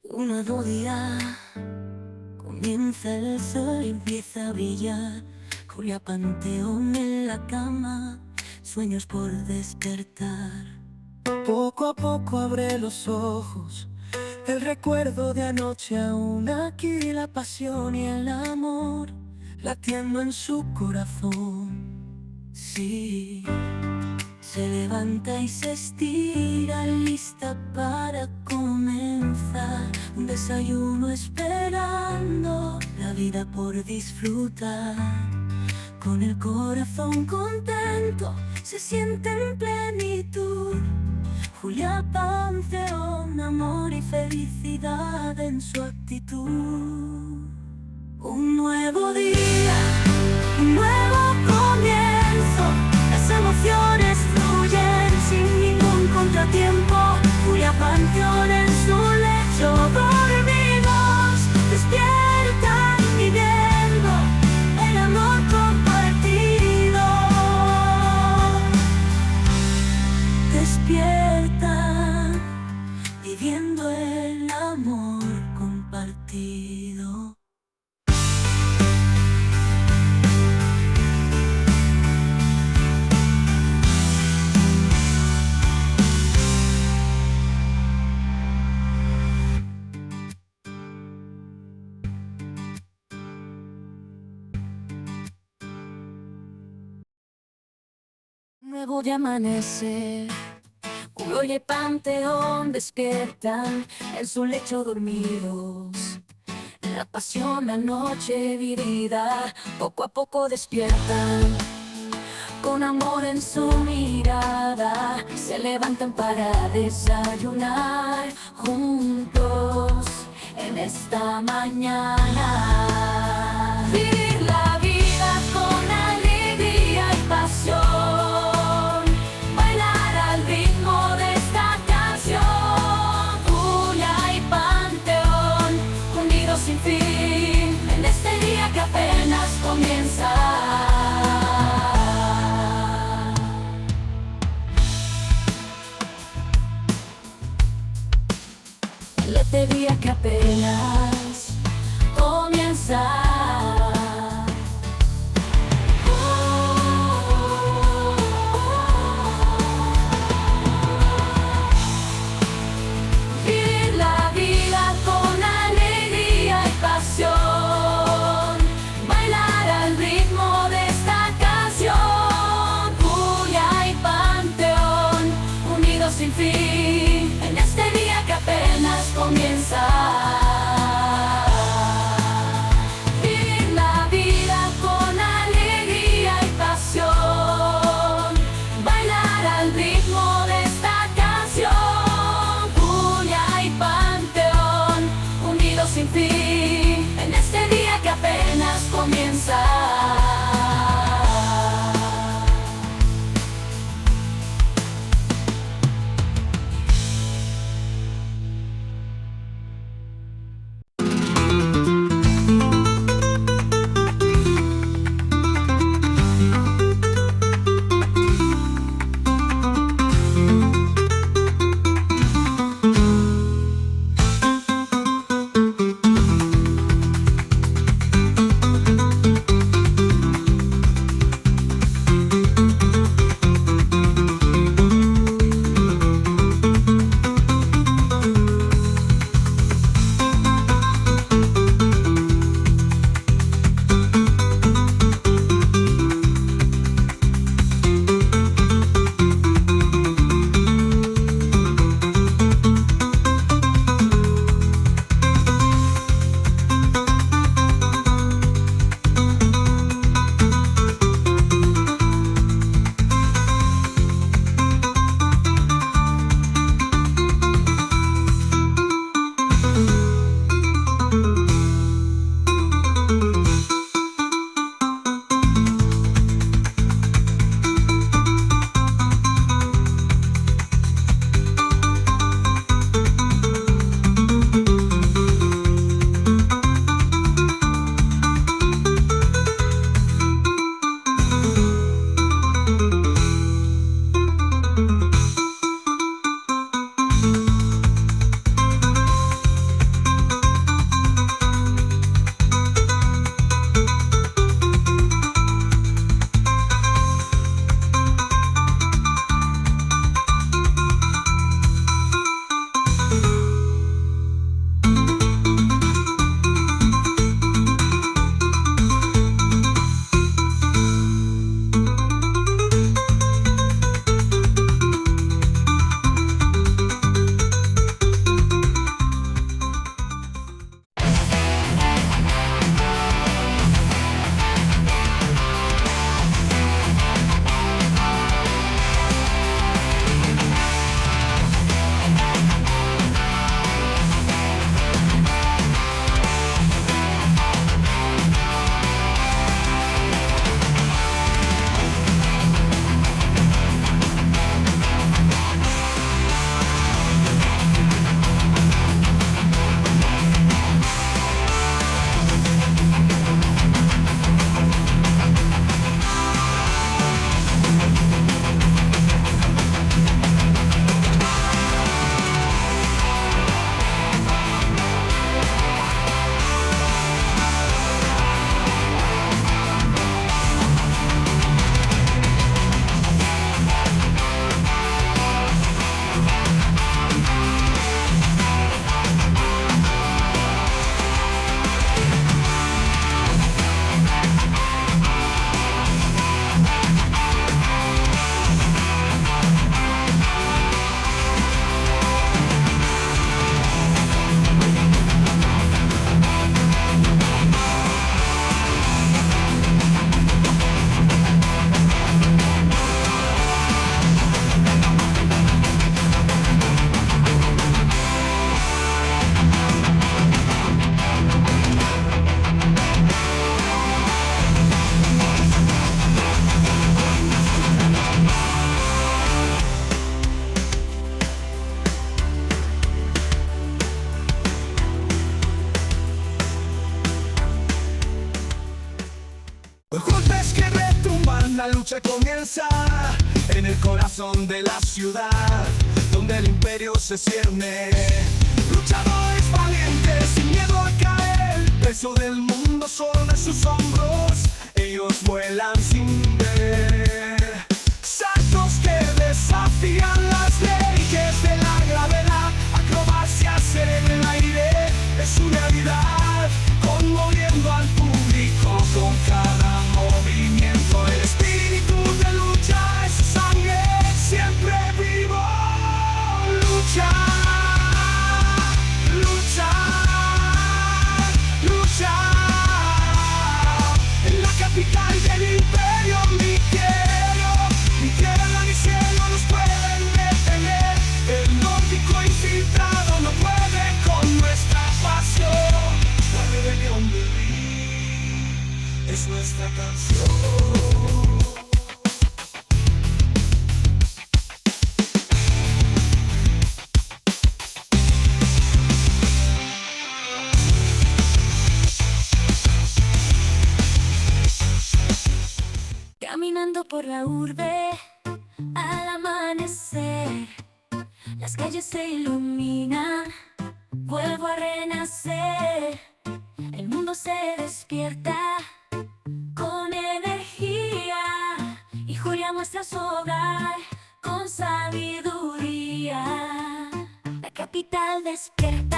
Un nuevo día, comienza el sol y empieza a brillar. Julia Panteón en la cama, sueños por despertar. Poco a poco abre los ojos, el recuerdo de anoche aún aquí, la pasión y el amor latiendo en su corazón. Sí. Se levanta y se estira, lista para comenzar. Un desayuno esperando, la vida por disfrutar. Con el corazón contento, se siente en plenitud. Julia Panteón, amor y felicidad en su actitud. Un nuevo día, un nuevo comienzo. Las emociones fluyen sin ningún contratiempo. Julia Panteón en su lecho, dormidos despiertan viviendo el amor compartido. Despiertan viviendo el amor compartido. Nuevo de amanecer, Julia y Panteón despiertan en su lecho dormidos. La pasión, la noche vivida, poco a poco despiertan. Con amor en su mirada, se levantan para desayunar juntos en esta mañana. Vivir la vida con alegría y pasión. Sin fin, en este día que apenas comienza. En este día que apenas comienza. Bailar al ritmo de esta canción. Julia y Panteón, unidos sin fin, en este día que apenas comienza. una lucha comienza en el corazón de la ciudad, donde el imperio se cierne. Luchadores valientes, sin miedo a caer, el peso del mundo sobre sus hombros, ellos vuelan sin ver. Saltos que desafían las leyes de la gravedad, acrobacias en el aire, es su realidad, conmoviendo al público con cada movimiento. El espíritu de lucha es su sangre, siempre vivo. Lucha, lucha, lucha. En la capital del imperio, mi tierra ni cielo nos pueden detener. El nórdico infiltrado no puede con nuestra pasión. La rebelión del Lee es nuestra canción. Caminando por la urbe al amanecer, las calles se iluminan, vuelvo a renacer. El mundo se despierta con energía y Julia muestra su hogar con sabiduría. La capital despierta.